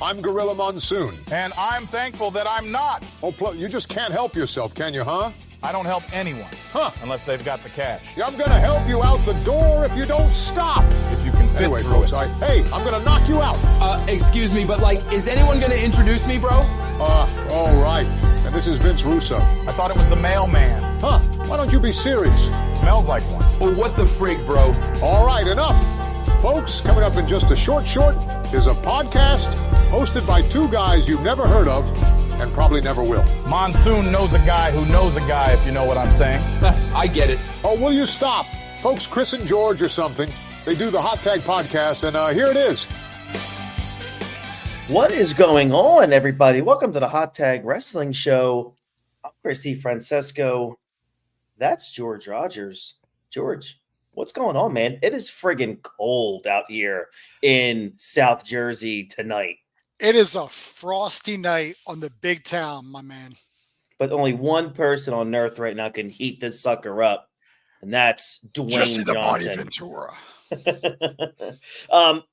I'm Gorilla Monsoon. And I'm thankful that I'm not. Oh, you just can't help yourself, can you, huh? I don't help anyone. Huh. Unless they've got the cash. Yeah, I'm gonna help you out the door if you don't stop. If you can fit Anyway, through folks, it. hey, I'm gonna knock you out. Excuse me, but is anyone gonna introduce me, bro? All right. And this is Vince Russo. I thought it was the mailman. Huh? Why don't you be serious? Smells like one. Oh, what the frig, bro? All right, enough. Folks, coming up in just a short is a podcast hosted by two guys you've never heard of and probably never will. Monsoon knows a guy who knows a guy, if you know what I'm saying. I get it. Oh, will you stop? Folks, Chris and George or something. They do the Hot Tag podcast, and here it is. What is going on, everybody? Welcome to the Hot Tag Wrestling Show. I'm Chrissy Francesco. That's George Rogers. George, what's going on, man? It is friggin' cold out here in South Jersey tonight. It is a frosty night on the big town, my man. But only one person on earth right now can heat this sucker up, and that's Dwayne Jesse the Body Johnson. Ventura.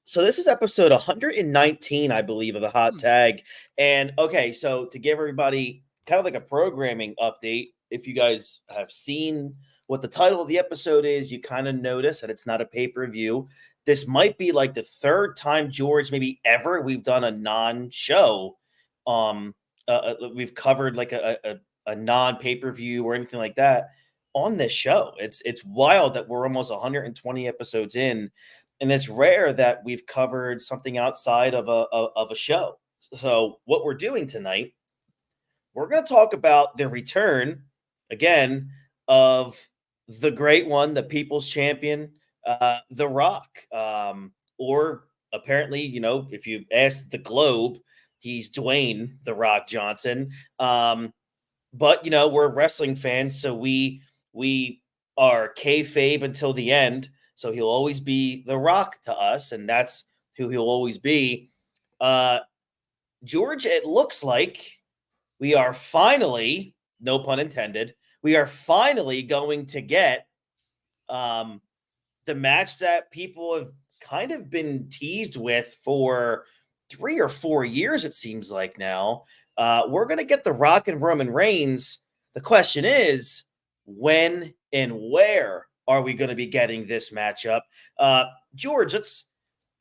So this is episode 119, I believe, of the Hot Tag. And okay, so to give everybody kind of like a programming update, if you guys have seen what the title of the episode is, you kind of notice that it's not a pay-per-view. This might be like the third time, George, maybe ever, we've done a non-show. We've covered like a non-pay-per-view or anything like that on this show. It's wild that we're almost 120 episodes in, and it's rare that we've covered something outside of a show. So what we're doing tonight, we're going to talk about the return again of the great one, the People's Champion, The Rock, or apparently, if you ask the globe, he's Dwayne The Rock Johnson. But we're wrestling fans, so we are kayfabe until the end. So he'll always be The Rock to us, and that's who he'll always be. George, it looks like we are finally, no pun intended, we are finally going to get the match that people have kind of been teased with for 3 or 4 years, it seems like now. We're going to get The Rock and Roman Reigns. The question is, when and where are we going to be getting this matchup? George,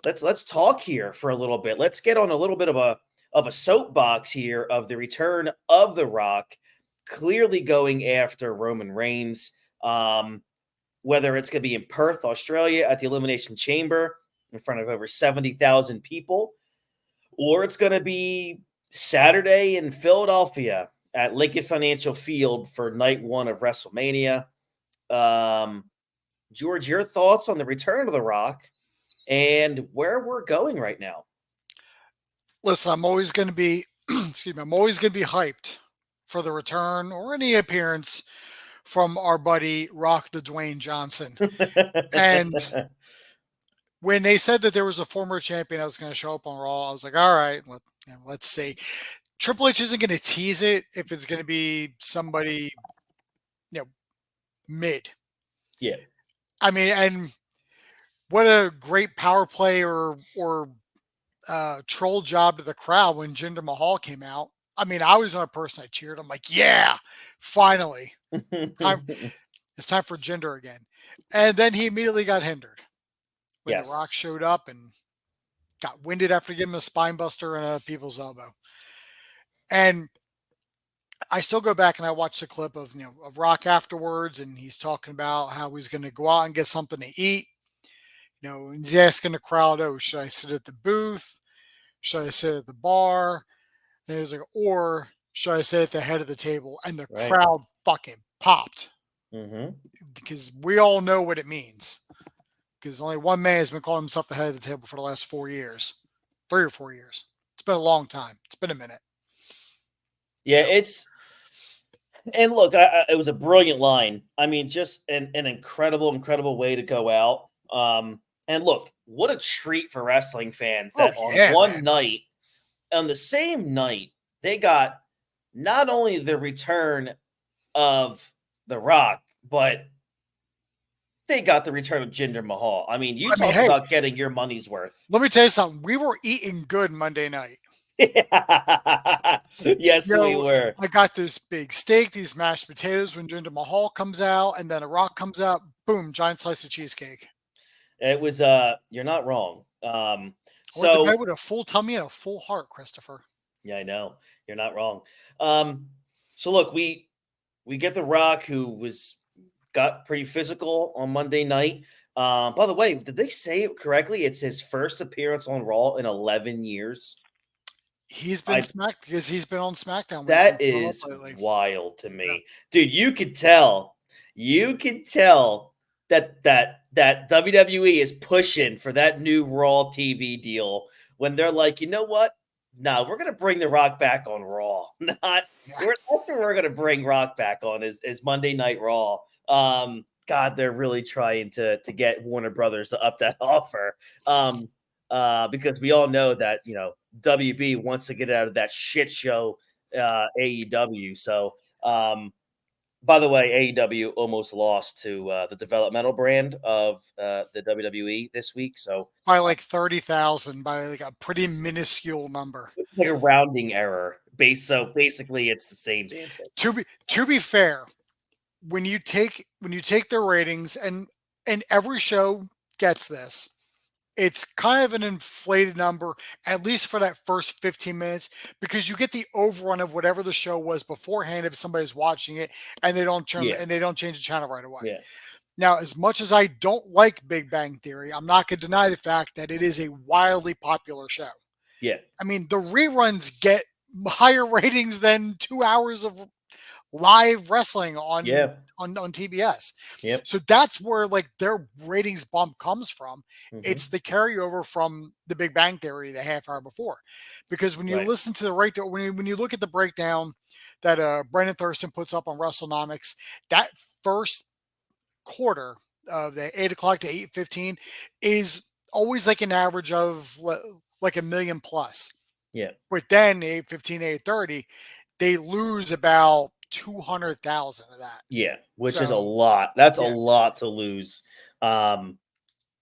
let's talk here for a little bit. Let's get on a little bit of a soapbox here of the return of The Rock, clearly going after Roman Reigns. Whether it's going to be in Perth, Australia at the Elimination Chamber in front of over 70,000 people, or it's going to be Saturday in Philadelphia at Lincoln Financial Field for night one of WrestleMania. George, your thoughts on the return of The Rock and where we're going right now? Listen, I'm always going to be, I'm always going to be hyped for the return or any appearance from our buddy Rock the Dwayne Johnson. And when they said that there was a former champion that was going to show up on Raw, I was like, all right, let's see. Triple H isn't going to tease it if it's going to be somebody, mid. Yeah. I mean, and what a great power play or troll job to the crowd when Jinder Mahal came out. I mean, I was not a person I cheered. I'm like, yeah, finally. It's time for Jinder again. And then he immediately got hindered when The Rock showed up and got winded after giving him a spine buster and a people's elbow. And I still go back and I watch the clip of Rock afterwards, and he's talking about how he's going to go out and get something to eat. And he's asking the crowd, "Oh, should I sit at the booth? Should I sit at the bar?" And he's like, "Or should I sit at the head of the table?" And the crowd fucking popped because we all know what it means. Because only one man has been calling himself the head of the table for the last 4 years, 3 or 4 years. It's been a long time. It's been a minute. Yeah, and look, it was a brilliant line. I mean, just an incredible way to go out. And look, what a treat for wrestling fans that one night, on the same night, they got not only the return of The Rock, but they got the return of Jinder Mahal. I mean, talk about getting your money's worth. Let me tell you something. We were eating good Monday night. Yes, we were. I got this big steak, these mashed potatoes when Jinder Mahal comes out, and then a Rock comes out. Boom, giant slice of cheesecake. It was you're not wrong. I went to bed So with a full tummy and a full heart, Christopher. yeah, I know. You're not wrong. So look, we get The Rock, who got pretty physical on Monday night. By the way, did they say it correctly? It's his first appearance on Raw in 11 years. He's been I smacked because he's been on SmackDown when he's That been showing up is lately. wild to Yeah. me. Dude, you could tell that WWE is pushing for that new Raw TV deal when they're like, you know what? No, we're gonna bring The Rock back on Raw. That's where we're gonna bring Rock back on is Monday Night Raw. God, they're really trying to get Warner Brothers to up that offer. Because we all know that WB wants to get out of that shit show AEW. So by the way, AEW almost lost to the developmental brand of the WWE this week. So By like 30,000, by like a pretty minuscule number. it's like a rounding error. So basically, it's the same damn thing. To be fair, when you take their ratings, and every show gets this, it's kind of an inflated number, at least for that first 15 minutes, because you get the overrun of whatever the show was beforehand if somebody's watching it and they don't Yeah. change the channel right away. Yeah. Now, as much as I don't like Big Bang Theory, I'm not going to deny the fact that it is a wildly popular show. Yeah. I mean, the reruns get higher ratings than 2 hours of live wrestling on Yeah. on TBS. Yep. So that's where like their ratings bump comes from. Mhm. It's the carryover from the Big Bang Theory the half hour before. Because when you Right. listen to the when you look at the breakdown that Brandon Thurston puts up on WrestleNomics, that first quarter of the 8 o'clock to 8:15 is always like an average of like a million plus. Yeah. But then 8:15, 8:30, they lose about 200,000 of that. Yeah, which is a So, lot. That's a yeah. lot to lose.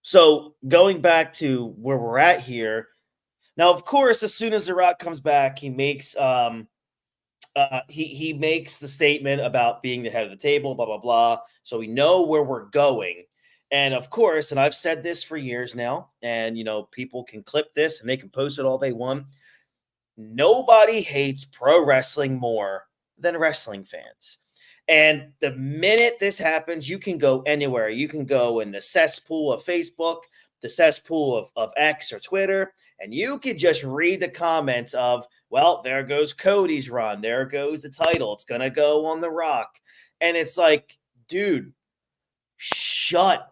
So going back to where we're at here, now, of course, as soon as The Rock comes back, he makes he makes the statement about being the head of the table, blah blah blah. So we know where we're going, and of course, and I've said this for years now, and people can clip this and they can post it all they want. Nobody hates pro wrestling more than wrestling fans. And the minute this happens, you can go anywhere. You can go in the cesspool of Facebook, the cesspool of X or Twitter, and you could just read the comments of, well, there goes Cody's run. There goes the title. It's going to go on The Rock. And it's like, dude, shut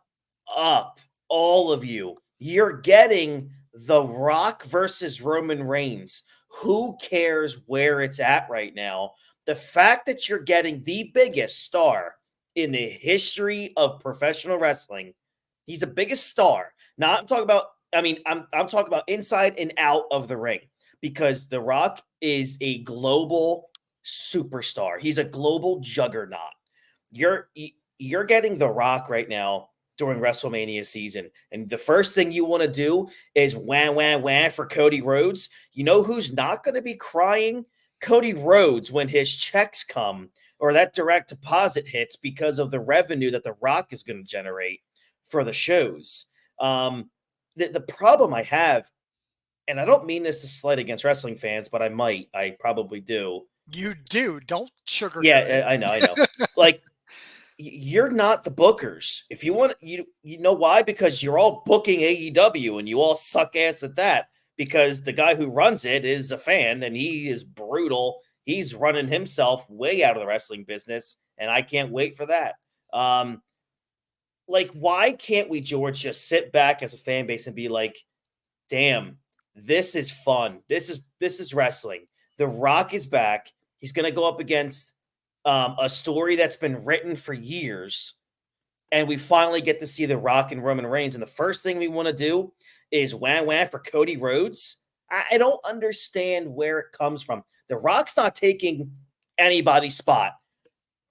up, all of you. You're getting The Rock versus Roman Reigns. Who cares where it's at right now? The fact that you're getting the biggest star in the history of professional wrestling, he's the biggest star. Now I'm talking about, I'm talking about inside and out of the ring, because The Rock is a global superstar. He's a global juggernaut. You're getting The Rock right now during WrestleMania season. And the first thing you want to do is wah for Cody Rhodes. You know who's not going to be crying? Cody Rhodes when his checks come or that direct deposit hits because of the revenue that The Rock is going to generate for the shows. The problem I have, and I don't mean this to slight against wrestling fans, but I probably do. You do. Don't sugarcoat Yeah, I know. Like, you're not the bookers. If you want, you know why? Because you're all booking AEW and you all suck ass at that, because the guy who runs it is a fan and he is brutal. He's running himself way out of the wrestling business, and I can't wait for that. Like, why can't we, George, just sit back as a fan base and be like, damn, this is fun. This is wrestling. The Rock is back. He's going to go up against a story that's been written for years, and we finally get to see The Rock and Roman Reigns. And the first thing we want to do is wah for Cody Rhodes. I don't understand where it comes from. The Rock's not taking anybody's spot.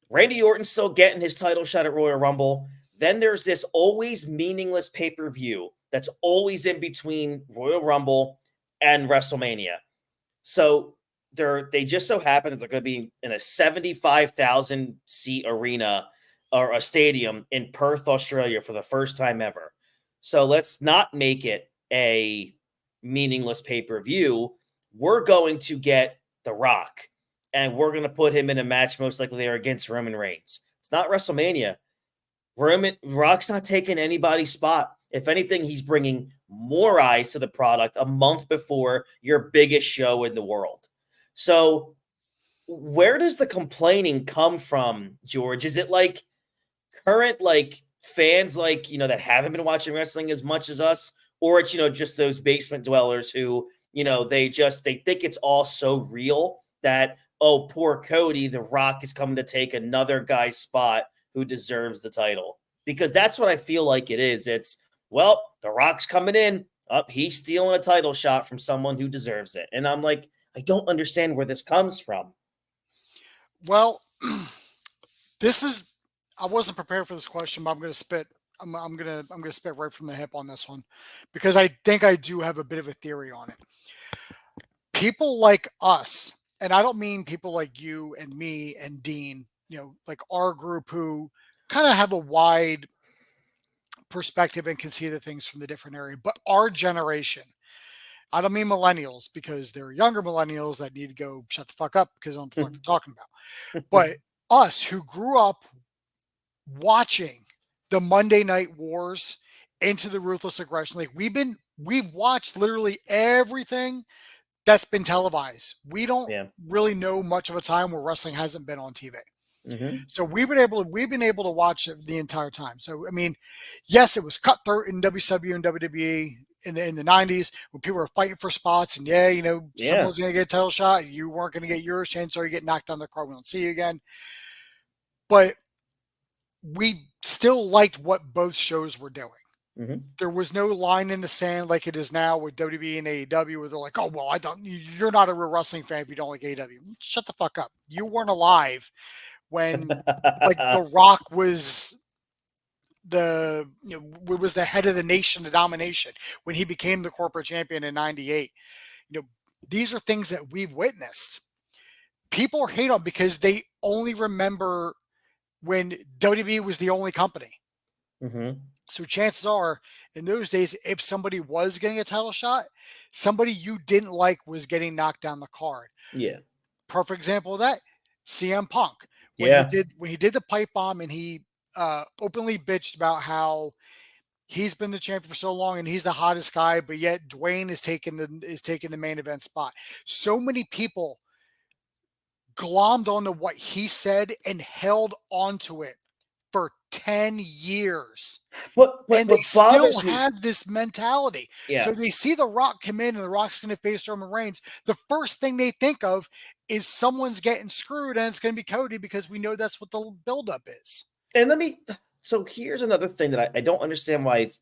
Randy Orton's still getting his title shot at Royal Rumble. Then there's this always meaningless pay-per-view that's always in between Royal Rumble and WrestleMania. So they just so happen that they're going to be in a 75,000 seat arena or a stadium in Perth, Australia for the first time ever. So let's not make it a meaningless pay-per-view. We're going to get The Rock, and we're going to put him in a match most likely there against Roman Reigns. It's not WrestleMania. Rock's not taking anybody's spot. If anything, he's bringing more eyes to the product a month before your biggest show in the world. So where does the complaining come from, George? Is it like current fans that haven't been watching wrestling as much as us, or it's just those basement dwellers who they think it's all so real that, oh, poor Cody, The Rock is coming to take another guy's spot who deserves the title? Because that's what I feel like it is. It's, well, The Rock's coming in, he's stealing a title shot from someone who deserves it. And I'm like, I don't understand where this comes from. Well, I wasn't prepared for this question, but I'm going to spit. I'm going to spit right from the hip on this one, because I think I do have a bit of a theory on it. People like us, and I don't mean people like you and me and Dean, like our group who kind of have a wide perspective and can see the things from the different area, but our generation, I don't mean millennials, because there are younger millennials that need to go shut the fuck up because I don't know what they're talking about. But us who grew up watching the Monday Night Wars into the Ruthless Aggression, we've watched literally everything that's been televised. We don't really know much of a time where wrestling hasn't been on TV. Mm-hmm. So we've been able to watch it the entire time. So I mean, yes, it was cutthroat in WCW and WWE in the 90s when people were fighting for spots, and someone's going to get a title shot, you weren't going to get yours, chance, or you get knocked down the car, we don't see you again. But we still liked what both shows were doing. Mm-hmm. There was no line in the sand like it is now with WWE and AEW, where they're like, oh, well, you're not a real wrestling fan if you don't like AEW. Shut the fuck up. You weren't alive when The Rock was was the head of the nation, the domination, when he became the corporate champion in 98. These are things that we've witnessed. People hate on because they only remember when WWE was the only company. Mm-hmm. So chances are, in those days, if somebody was getting a title shot, somebody you didn't like was getting knocked down the card. Yeah. Perfect example of that, CM Punk. When he did the pipe bomb, and he openly bitched about how he's been the champion for so long and he's the hottest guy, but yet Dwayne is taking the main event spot. So many people glommed onto what he said and held onto it for 10 years. And they still have this mentality. Yeah. So they see The Rock come in and The Rock's going to face Roman Reigns. The first thing they think of is someone's getting screwed, and it's going to be Cody, because we know that's what the buildup is. And so here's another thing that I don't understand why it's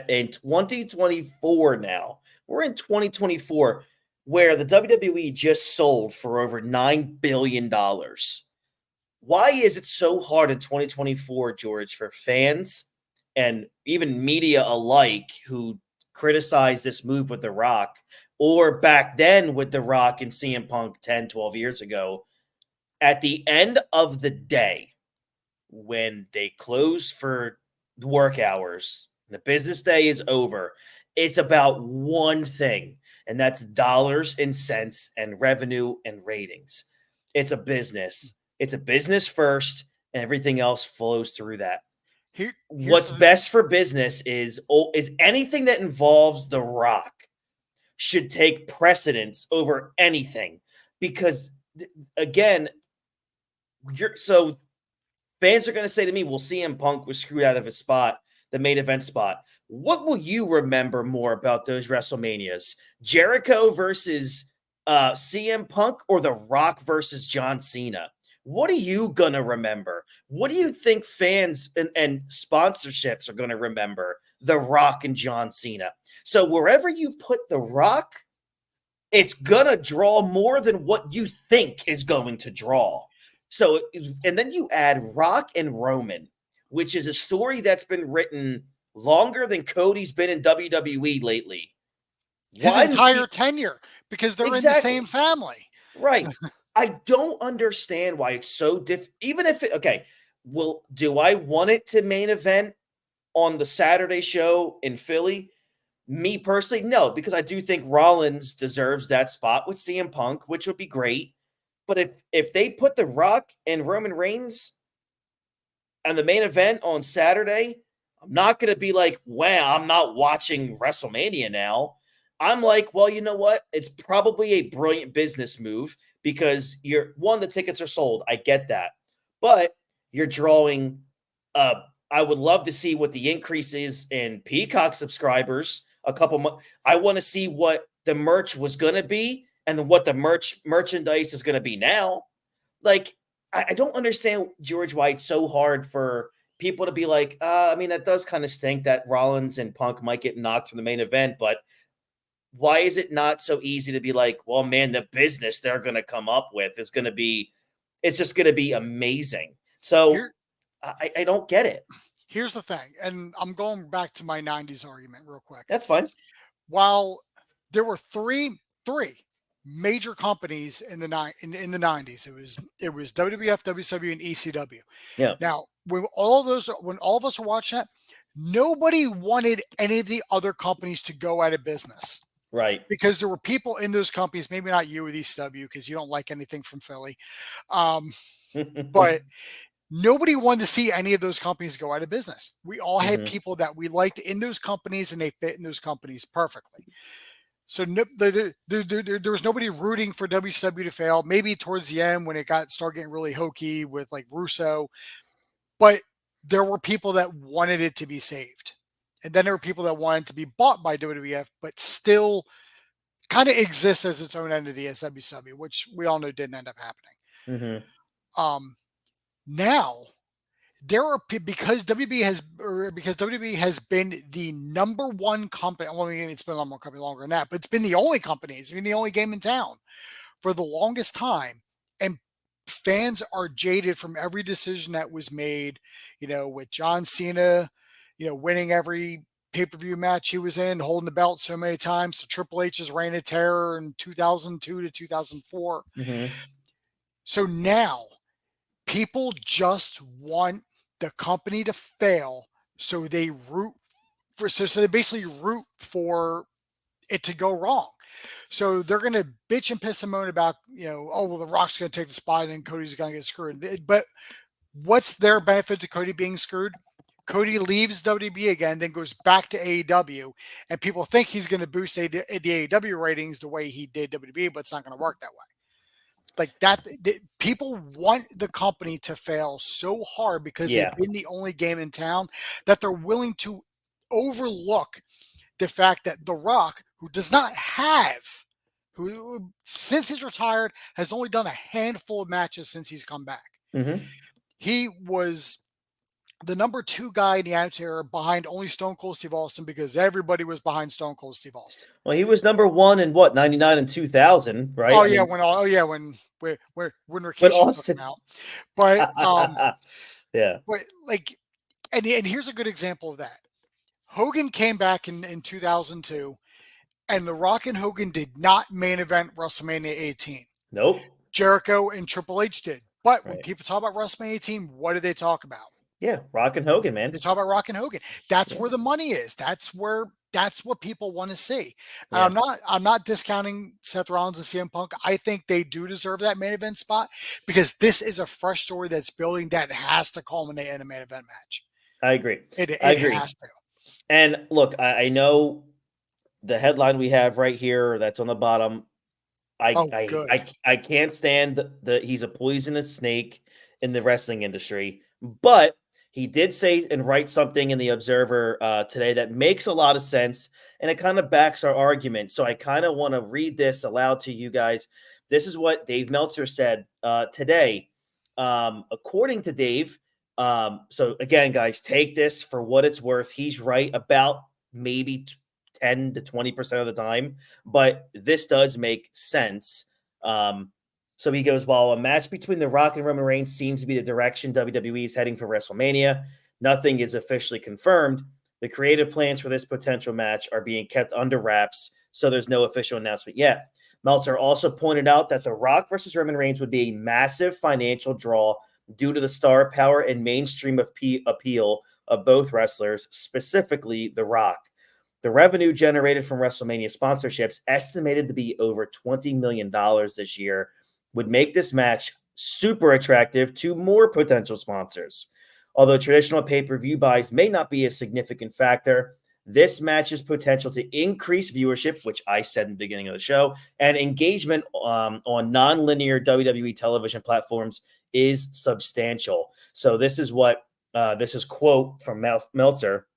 in 2024 now. We're in 2024 where the WWE just sold for over $9 billion. Why is it so hard in 2024, George, for fans and even media alike who criticize this move with The Rock, or back then with The Rock and CM Punk 10, 12 years ago, at the end of the day, when they close for work hours, the business day is over, it's about one thing, and that's dollars and cents and revenue and ratings. It's a business. It's a business first, and everything else flows through that. What's best for business is anything that involves The Rock should take precedence over anything, because again, fans are going to say to me, well, CM Punk was screwed out of his spot, the main event spot. What will you remember more about those WrestleManias? Jericho versus CM Punk, or The Rock versus John Cena? What are you going to remember? What do you think fans and sponsorships are going to remember? The Rock and John Cena. So wherever you put The Rock, it's going to draw more than what you think is going to draw. So, and then you add Rock and Roman, which is a story that's been written longer than Cody's been in WWE lately. his Why do entire tenure, because they're in the same exactly family. right? I don't understand why it's so even if okay, well, do I want it to main event on the Saturday show in Philly? Me personally, no, because I do think Rollins deserves that spot with CM Punk, which would be great. But if they put The Rock and Roman Reigns on the main event on Saturday, I'm not going to be like, wow, I'm not watching WrestleMania now. I'm like, well, you know what? It's probably a brilliant business move because the tickets are sold. I get that. But you're drawing I would love to see what the increase is in Peacock subscribers a couple months. I want to see what the merch was going to be and then what the merchandise is going to be now. Like, I don't understand, George, why it's so hard for people to be like, I mean, that does kind of stink that Rollins and Punk might get knocked from the main event, but why is it not so easy to be like, well, man, the business they're going to come up with is going to be, it's just going to be amazing. So Here, I don't get it. here's the thing, and I'm going back to my '90s argument real quick. That's fine. While there were three major companies in the '90s, it was WWF, WCW, and ECW. Yeah. Now, when all of us were watching that, nobody wanted any of the other companies to go out of business. Right. Because there were people in those companies, maybe not you with ECW, because you don't like anything from Philly. But nobody wanted to see any of those companies go out of business. We all had people that we liked in those companies, and they fit in those companies perfectly. So there was nobody rooting for WCW to fail. Maybe towards the end when it started getting really hokey with like Russo, but there were people that wanted it to be saved. And then there were people that wanted to be bought by WWF, but still kind of exists as its own entity as WCW, which we all know didn't end up happening. Now there are because WWE has been the number one company. Well, it's been a lot more company longer than that, but it's been the only company. It's been the only game in town for the longest time, and fans are jaded from every decision that was made. You know, with John Cena, winning every pay-per-view match he was in, holding the belt so many times, to Triple H's reign of terror in 2002 to 2004. So now people just want the company to fail, so they basically root for it to go wrong. So they're going to bitch and piss and moan about, oh, well, The Rock's going to take the spot and Cody's going to get screwed. But what's their benefit to Cody being screwed? Cody leaves WWE again, then goes back to AEW, and people think he's going to boost the AEW ratings the way he did WWE, but it's not going to work that way. Like that, people want the company to fail so hard because they've been the only game in town that they're willing to overlook the fact that The Rock, who since he's retired, has only done a handful of matches since he's come back. He was the number 2 guy in the Attitude Era behind only Stone Cold Steve Austin, because everybody was behind Stone Cold Steve Austin. Well, he was number 1 in 99 and 2000, right? When Rikishi took him out. But But like, and here's a good example of that. Hogan came back in 2002, and The Rock and Hogan did not main event WrestleMania 18. Nope. Jericho and Triple H did. But when people talk about WrestleMania 18, what do they talk about? Yeah, Rock and Hogan, man. They talk about Rock and Hogan. That's where the money is. That's what people want to see. And I'm not discounting Seth Rollins and CM Punk. I think they do deserve that main event spot, because this is a fresh story that's building that has to culminate in a main event match. I agree. It has to. And look, I know the headline we have right here that's on the bottom. I can't stand he's a poisonous snake in the wrestling industry, but he did say and write something in the Observer today that makes a lot of sense, and it kind of backs our argument. So I kind of want to read this aloud to you guys. This is what Dave Meltzer said today. According to Dave, so again, guys, take this for what it's worth. He's right about maybe 10 to 20% of the time, but this does make sense. So he goes, while a match between The Rock and Roman Reigns seems to be the direction WWE is heading for WrestleMania, nothing is officially confirmed. The creative plans for this potential match are being kept under wraps, so there's no official announcement yet. Meltzer also pointed out that The Rock versus Roman Reigns would be a massive financial draw due to the star power and mainstream appeal of both wrestlers, specifically The Rock. The revenue generated from WrestleMania sponsorships, estimated to be over $20 million this year, would make this match super attractive to more potential sponsors. Although traditional pay-per-view buys may not be a significant factor, this match's potential to increase viewership, which I said in the beginning of the show, and engagement on non-linear WWE television platforms is substantial. So this is what this is quote from Meltzer.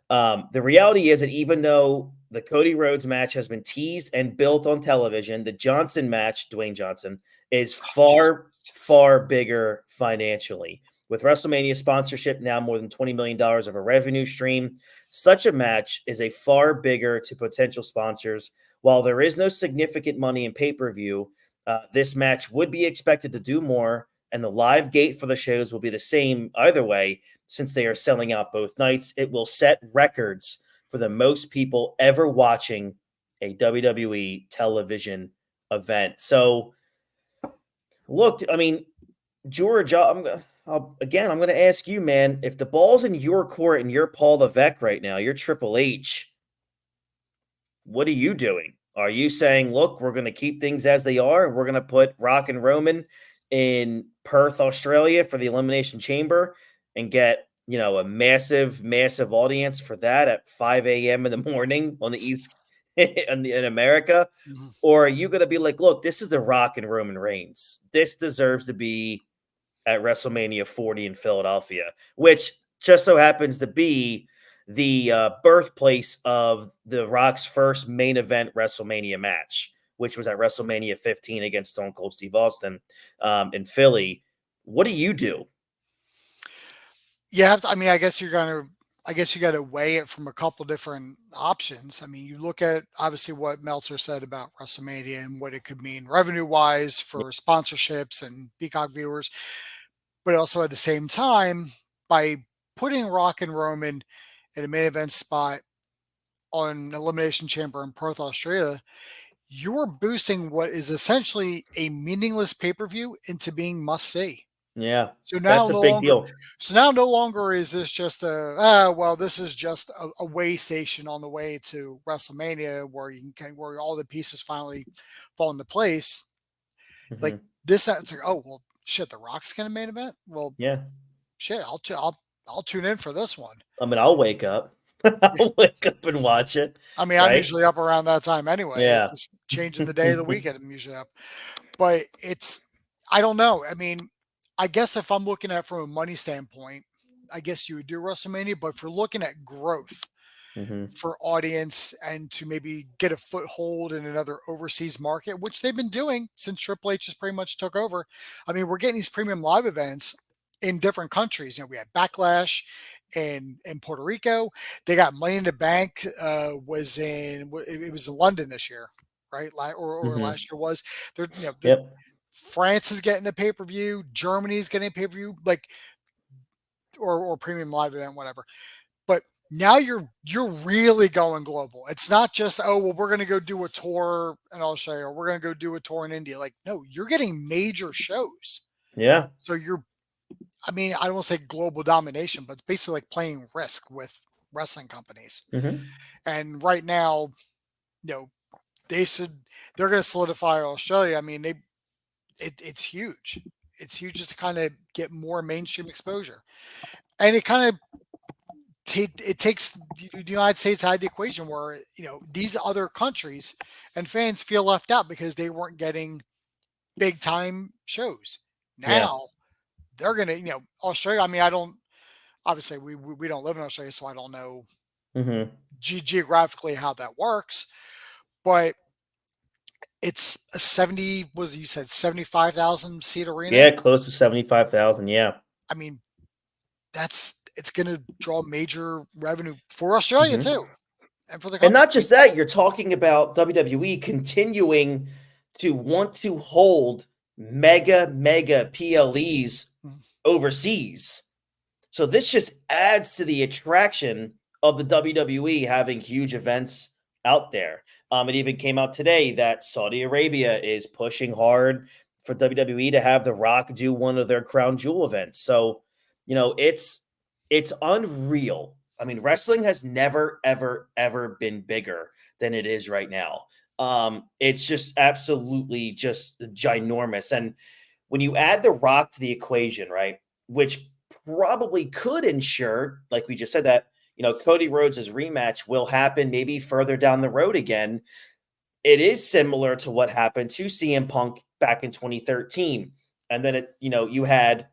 The reality is that even though the Cody Rhodes match has been teased and built on television, the Johnson match, Dwayne Johnson, is far, far bigger financially. With WrestleMania sponsorship now more than $20 million of a revenue stream, such a match is a far bigger to potential sponsors. While there is no significant money in pay-per-view, this match would be expected to do more, and the live gate for the shows will be the same either way, since they are selling out both nights. It will set records for the most people ever watching a WWE television event. So, look, I mean, George, I'm going to ask you, man, if the ball's in your court and you're Paul Levesque right now, you're Triple H, what are you doing? Are you saying, look, we're going to keep things as they are, and we're going to put Rock and Roman in Perth, Australia for the Elimination Chamber and get, a massive, massive audience for that at 5 a.m. in the morning on the East in America? Mhm. Or are you going to be like, look, this is the Rock and Roman Reigns. This deserves to be at WrestleMania 40 in Philadelphia, which just so happens to be the birthplace of The Rock's first main event WrestleMania match, which was at WrestleMania 15 against Stone Cold Steve Austin in Philly. What do you do? Yeah, I mean, I guess you got to weigh it from a couple different options. I mean, you look at obviously what Meltzer said about WrestleMania and what it could mean revenue wise for sponsorships and Peacock viewers, but also at the same time, by putting Rock and Roman in a main event spot on Elimination Chamber in Perth, Australia, you're boosting what is essentially a meaningless pay-per-view into being must-see. Yeah, So that's a big deal. no longer is this just this is just a way station on the way to WrestleMania where all the pieces finally fall into place. Like Mhm. this, it's like, oh well, shit, The Rock's gonna main event. Well, Yeah. shit, I'll tune in for this one. I mean, I'll wake up. I'll wake up and watch it. I mean, I'm Right? usually up around that time anyway. Yeah. Just changing the day of the weekend, I'm usually up. But I don't know. I mean, I guess if I'm looking at it from a money standpoint, I guess you would do WrestleMania. But if you're looking at growth hmm for audience and to maybe get a foothold in another overseas market, which they've been doing since Triple H has pretty much took over. I mean, we're getting these premium live events in different countries. We had Backlash in Puerto Rico. They got Money in the Bank it was in London this year, right? Or hmm last year was. They're Yep. France is getting a pay per view. Germany is getting a pay per view, or premium live event, whatever. But now you're really going global. It's not just, oh well, we're going to go do a tour in Australia, or we're going to go do a tour in India. Like, no, you're getting major shows. Yeah. So I don't want to say global domination, but it's basically like playing Risk with wrestling companies. hmm And right now, they said they're going to solidify Australia. I mean, it's huge. It's huge just to kind of get more mainstream exposure. And it kind of it takes the United States out of the equation where, these other countries and fans feel left out because they weren't getting big time shows. Yeah. Now they're going to, Australia. I mean, I don't, obviously we don't live in Australia, so I don't know hmm geographically how that works, but it's a 75,000 seat arena. Yeah, close to 75,000. Yeah. I mean, it's going to draw major revenue for Australia Mhm. too, and for the And country. not just that, you're talking about WWE continuing to want to hold mega PLEs Mhm. overseas. So this just adds to the attraction of the WWE having huge events out there. It even came out today that Saudi Arabia is pushing hard for WWE to have The Rock do one of their crown jewel events. So, it's unreal. I mean, wrestling has never, ever, ever been bigger than it is right now. It's just absolutely just ginormous. And when you add The Rock to the equation, right, which probably could ensure, like we just said, that Cody Rhodes' rematch will happen maybe further down the road again. It is similar to what happened to CM Punk back in 2013. And then you had,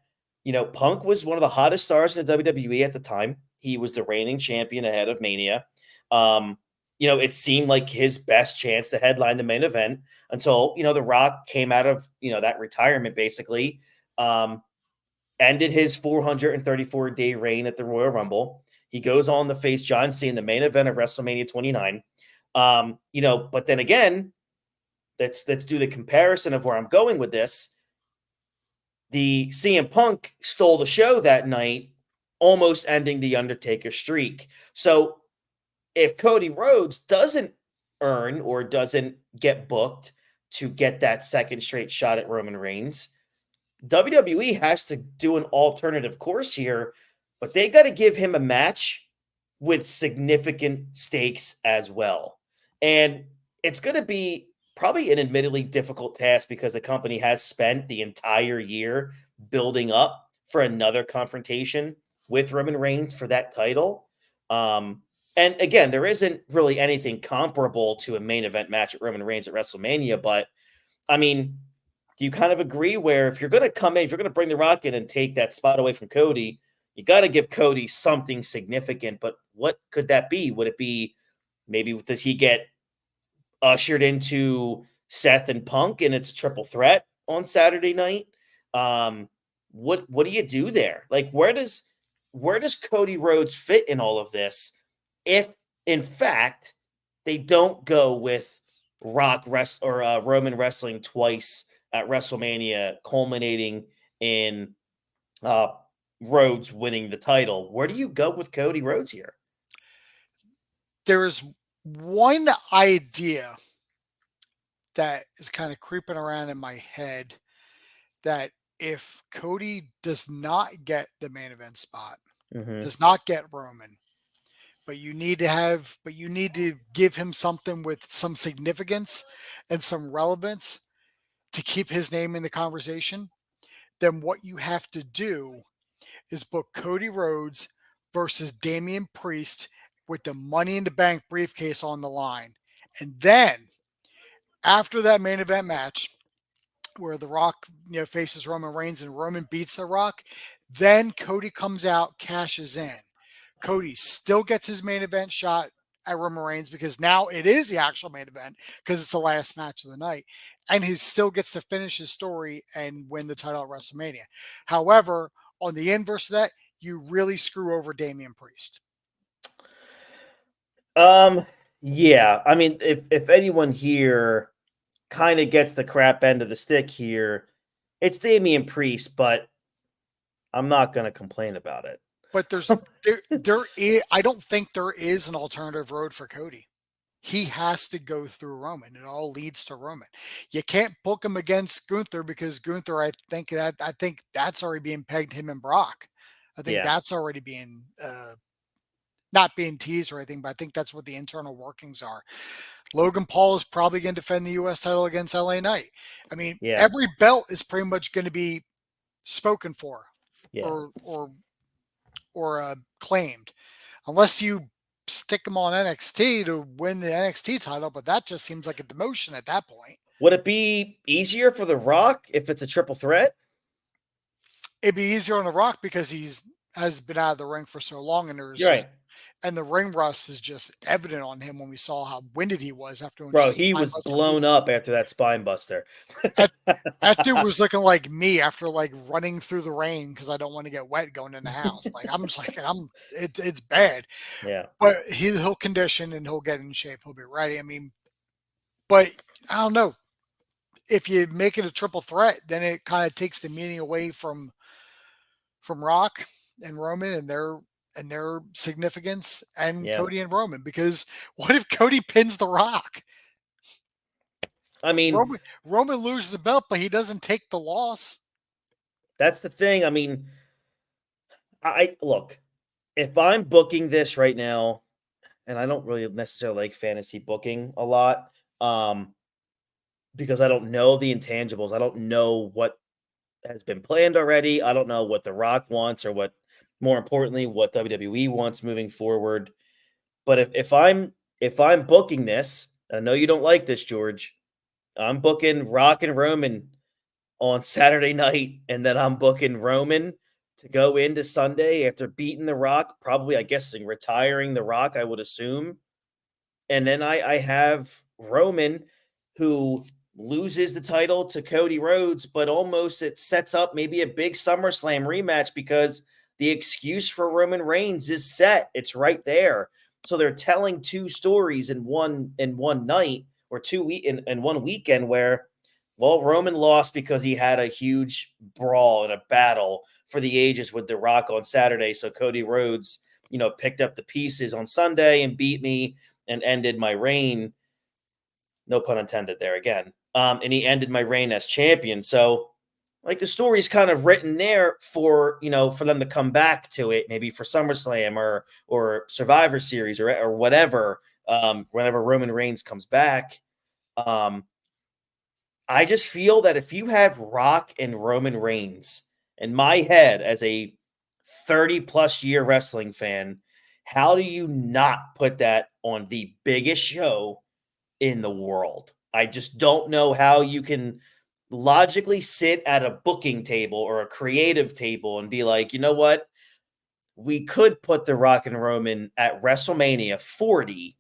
Punk was one of the hottest stars in the WWE at the time. He was the reigning champion ahead of Mania. It seemed like his best chance to headline the main event until, The Rock came out of, that retirement basically. Ended his 434-day reign at the Royal Rumble. He goes on to face John Cena in the main event of WrestleMania 29. But then again, let's do the comparison of where I'm going with this. The CM Punk stole the show that night, almost ending the Undertaker streak. So if Cody Rhodes doesn't earn or doesn't get booked to get that second straight shot at Roman Reigns, WWE has to do an alternative course here, but they got to give him a match with significant stakes as well. And it's going to be probably an admittedly difficult task because the company has spent the entire year building up for another confrontation with Roman Reigns for that title. And again, there isn't really anything comparable to a main event match at Roman Reigns at WrestleMania, but I mean, do you kind of agree where if you're going to come in, if you're going to bring The Rock in and take that spot away from Cody, you got to give Cody something significant, but what could that be? Would it be maybe does he get ushered into Seth and Punk and it's a triple threat on Saturday night? What do you do there? Like where does Cody Rhodes fit in all of this if in fact they don't go with Roman wrestling twice at WrestleMania, culminating in Rhodes winning the title? Where do you go with Cody Rhodes here? There's one idea that is kind of creeping around in my head that if Cody does not get the main event spot, does not get Roman, but you need to give him something with some significance and some relevance to keep his name in the conversation, then what you have to do is book Cody Rhodes versus Damian Priest with the Money in the Bank briefcase on the line. And then after that main event match where The Rock, faces Roman Reigns and Roman beats The Rock, then Cody comes out, cashes in. Cody still gets his main event shot at Roman Reigns because now it is the actual main event because it's the last match of the night. And he still gets to finish his story and win the title at WrestleMania. However, on the inverse of that, you really screw over Damian Priest. Yeah. I mean, if anyone here kind of gets the crap end of the stick here, it's Damian Priest, but I'm not going to complain about it. But there is, I don't think there is an alternative road for Cody. He has to go through Roman. It all leads to Roman. You can't book him against Gunther because Gunther, I think that's already being pegged, him and Brock. I think that's already being not being teased or anything, but I think that's what the internal workings are. Logan Paul is probably going to defend the U.S. title against LA Knight. I mean, every belt is pretty much going to be spoken for or claimed, unless you stick him on NXT to win the NXT title, but that just seems like a demotion at that point. Would it be easier for The Rock if it's a triple threat? It'd be easier on The Rock because has been out of the ring for so long, and and the ring rust is just evident on him when we saw how winded he was after. Bro, he was blown up after that spine buster. That dude was looking like me after like running through the rain because I don't want to get wet going in the house. Like I'm just like it's bad. Yeah, but he'll condition and he'll get in shape. He'll be ready. I mean, but I don't know if you make it a triple threat, then it kind of takes the meaning away from Rock and Roman and and their significance and Yeah. Cody and Roman. Because what if Cody pins The Rock? I mean, Roman loses the belt, but he doesn't take the loss. that's the thing. I mean, I look, if I'm booking this right now, and I don't really necessarily like fantasy booking a lot, because I don't know the intangibles. I don't know what has been planned already. I don't know what The Rock wants or what, more importantly, what WWE wants moving forward. But if I'm booking this, I know you don't like this, George. I'm booking Rock and Roman on Saturday night, and then I'm booking Roman to go into Sunday after beating The Rock, probably I guess retiring The Rock, I would assume. And then I have Roman who loses the title to Cody Rhodes, but almost it sets up maybe a big SummerSlam rematch because the excuse for Roman Reigns is set. It's right there. So they're telling two stories in one night or in one weekend where, well, Roman lost because he had a huge brawl and a battle for the ages with The Rock on Saturday. So Cody Rhodes, picked up the pieces on Sunday and beat me and ended my reign. No pun intended there again. And he ended my reign as champion. So, like, the story's kind of written there for for them to come back to it, maybe for SummerSlam or Survivor Series or whatever. Whenever Roman Reigns comes back, I just feel that if you have Rock and Roman Reigns, in my head as a 30+ year wrestling fan, how do you not put that on the biggest show in the world? I just don't know how you can logically sit at a booking table or a creative table and be like, you know what? We could put The Rock and Roman at WrestleMania 40,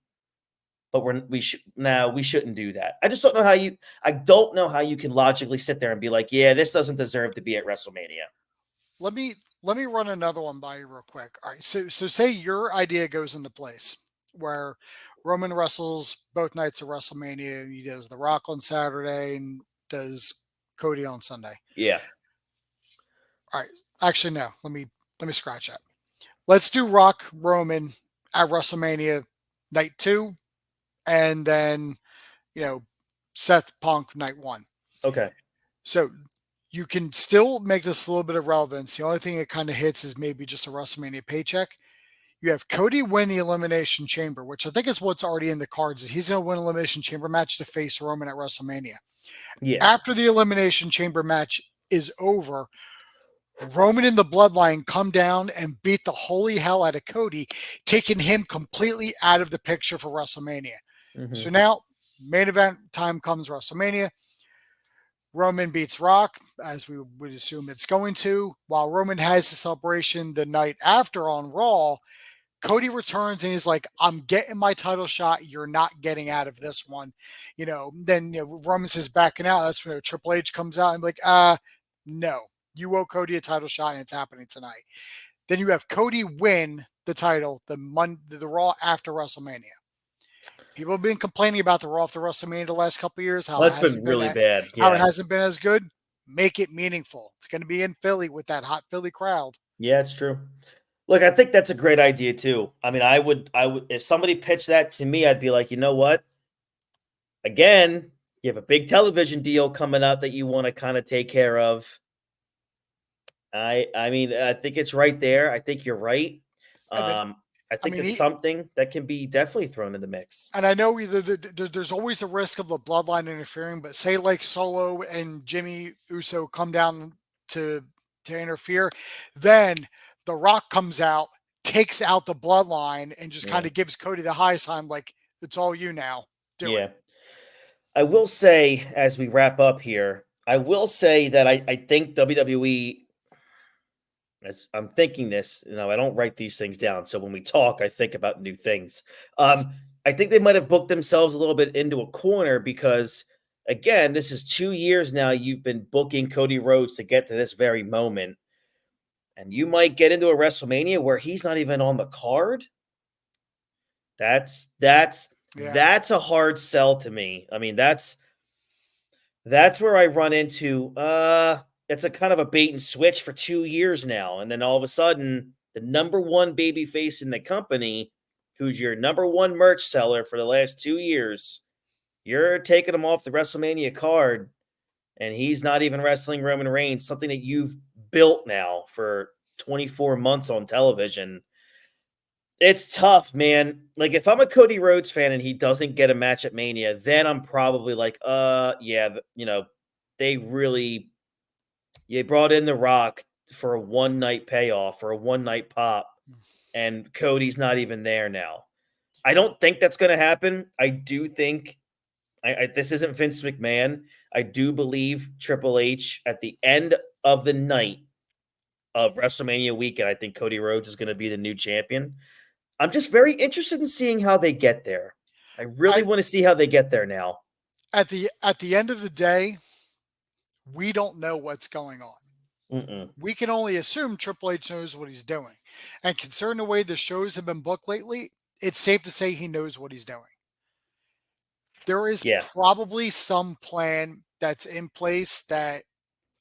but we shouldn't do that. I don't know how you can logically sit there and be like, yeah, this doesn't deserve to be at WrestleMania. Let me run another one by you real quick. All right, so say your idea goes into place where Roman wrestles both nights of WrestleMania, and he does The Rock on Saturday and does Cody on Sunday. Yeah. All right, actually no, let me scratch that. Let's do Rock Roman at WrestleMania night 2, and then Seth Punk night 1. Okay. So you can still make this a little bit of relevance. The only thing it kind of hits is maybe just a WrestleMania paycheck. You have Cody win the Elimination Chamber, which I think is what's already in the cards. Is he's going to win an Elimination Chamber match to face Roman at WrestleMania. Yeah. After the Elimination Chamber match is over, Roman and the Bloodline come down and beat the holy hell out of Cody, taking him completely out of the picture for WrestleMania. Mm-hmm. So now, main event time comes WrestleMania. Roman beats Rock, as we would assume it's going to. While Roman has the celebration the night after on Raw, Cody returns and he's like, I'm getting my title shot. You're not getting out of this one. Then Roman says backing out. That's when Triple H comes out and be like, no, you owe Cody a title shot and it's happening tonight. Then you have Cody win the title the Raw after WrestleMania. People have been complaining about the Raw after WrestleMania the last couple of years. How That's been really bad. How it Yeah. hasn't been as good. Make it meaningful. It's going to be in Philly with that hot Philly crowd. Yeah, it's true. Look, I think that's a great idea too. I mean, I would, if somebody pitched that to me, I'd be like, you know what? Again, you have a big television deal coming up that you want to kind of take care of. I mean, I think it's right there. I think you're right. I think it's something that can be definitely thrown in the mix. And I know there's always a risk of the bloodline interfering, but say like Solo and Jimmy Uso come down to interfere, then The Rock comes out, takes out the bloodline, and just kind of gives Cody the high sign, like, it's all you now. Do it. I will say, as we wrap up here, I will say that I think WWE, as I'm thinking this, I don't write these things down. So when we talk, I think about new things. I think they might have booked themselves a little bit into a corner because, again, this is 2 years now you've been booking Cody Rhodes to get to this very moment. And you might get into a WrestleMania where he's not even on the card. That's a hard sell to me. I mean, that's where I run into it's a kind of a bait and switch for 2 years now. And then all of a sudden, the number one baby face in the company, who's your number one merch seller for the last 2 years, you're taking him off the WrestleMania card, and he's not even wrestling Roman Reigns, something that you've built now for 24 months on television. It's tough, man. Like, if I'm a Cody Rhodes fan and he doesn't get a match at Mania, then I'm probably like, yeah, they brought in The Rock for a one-night payoff or a one-night pop, and Cody's not even there now. I don't think that's going to happen. I do think this isn't Vince McMahon. I do believe Triple H at the end of the night of WrestleMania weekend, I think Cody Rhodes is going to be the new champion. I'm just very interested in seeing how they get there. I really want to see how they get there now. At the end of the day, we don't know what's going on. Mm-mm. We can only assume Triple H knows what he's doing. And considering the way the shows have been booked lately, it's safe to say he knows what he's doing. There is probably some plan that's in place that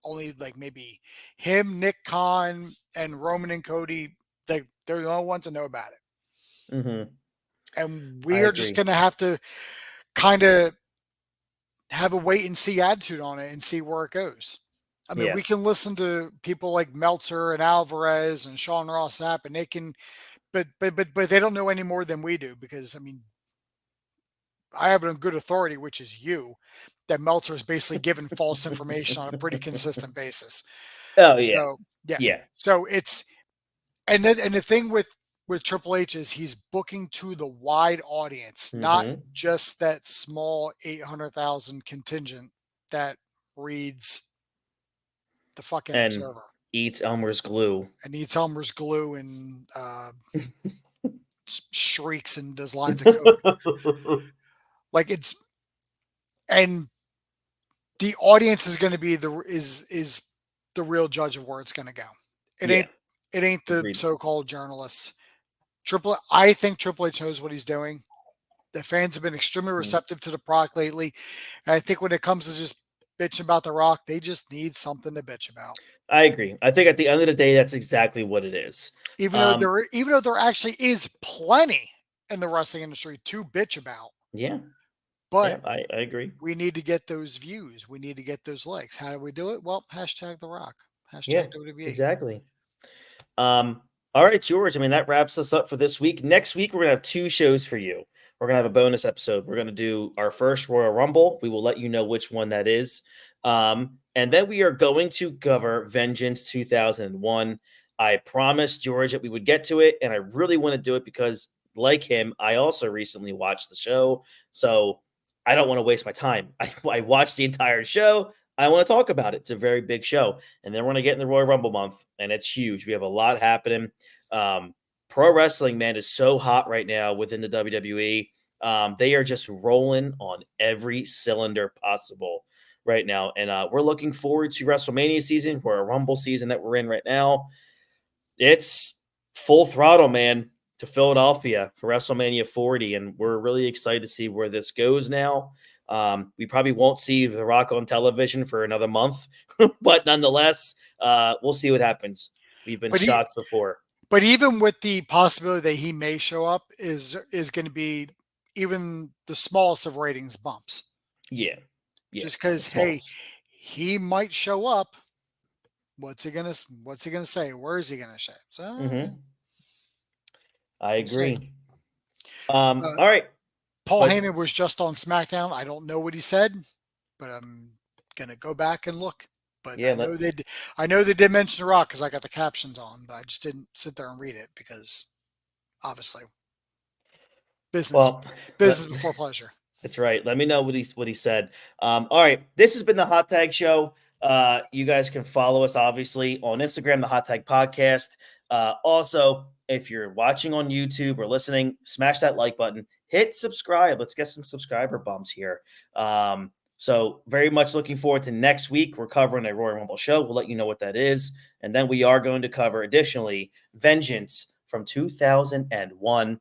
only like maybe him, Nick Khan, and Roman and Cody, they're the only ones that know about it. Mm-hmm. And we are just going to have to kind of have a wait and see attitude on it and see where it goes. I mean, we can listen to people like Meltzer and Alvarez and Sean Ross Sapp, and they can, but they don't know any more than we do, because I mean, I have it on good authority, which is you, that Meltzer is basically giving false information on a pretty consistent basis. Oh yeah. So, yeah. So it's, and the thing with Triple H is he's booking to the wide audience, not just that small 800,000 contingent that reads the fucking Observer. Eats Elmer's glue. And shrieks and does lines of code. Like it's, and the audience is going to be is the real judge of where it's going to go. It ain't the so-called journalists. I think Triple H knows what he's doing. The fans have been extremely receptive to the product lately. And I think when it comes to just bitching about The Rock, they just need something to bitch about. I agree. I think at the end of the day, that's exactly what it is. Even though there actually is plenty in the wrestling industry to bitch about. Yeah. But I agree. We need to get those views. We need to get those likes. How do we do it? Well, hashtag The Rock. Hashtag WWE. Exactly. All right, George. I mean, that wraps us up for this week. Next week, we're going to have 2 shows for you. We're going to have a bonus episode. We're going to do our first Royal Rumble. We will let you know which one that is. And then we are going to cover Vengeance 2001. I promised George that we would get to it, and I really want to do it because, like him, I also recently watched the show. So I don't want to waste my time. I watched the entire show. I want to talk about it. It's a very big show. And then we're going to get in the Royal Rumble month, and it's huge. We have a lot happening. Pro wrestling, man, is so hot right now within the WWE. They are just rolling on every cylinder possible right now. And we're looking forward to WrestleMania season, for a Rumble season that we're in right now. It's full throttle, man, to Philadelphia for WrestleMania 40. And we're really excited to see where this goes now. We probably won't see The Rock on television for another month, but nonetheless, we'll see what happens. We've been shocked before. But even with the possibility that he may show up is going to be even the smallest of ratings bumps. Yeah. Just because, hey, he might show up. What's he gonna say? Where is he gonna say? So I agree. All right. Paul Heyman was just on SmackDown. I don't know what he said, but I'm gonna go back and look. But yeah, I know they did mention The Rock because I got the captions on, but I just didn't sit there and read it because obviously business before pleasure. That's right. Let me know what he said. All right. This has been the Hot Tag Show. You guys can follow us obviously on Instagram, the Hot Tag Podcast. Also, if you're watching on YouTube or listening, smash that like button, hit subscribe. Let's get some subscriber bumps here. So very much looking forward to next week. We're covering a Royal Rumble show. We'll let you know what that is. And then we are going to cover additionally Vengeance from 2001.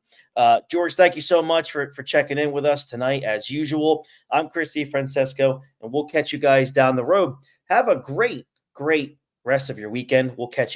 George, thank you so much for checking in with us tonight. As usual, I'm Christy Francesco, and we'll catch you guys down the road. Have a great rest of your weekend. We'll catch you here.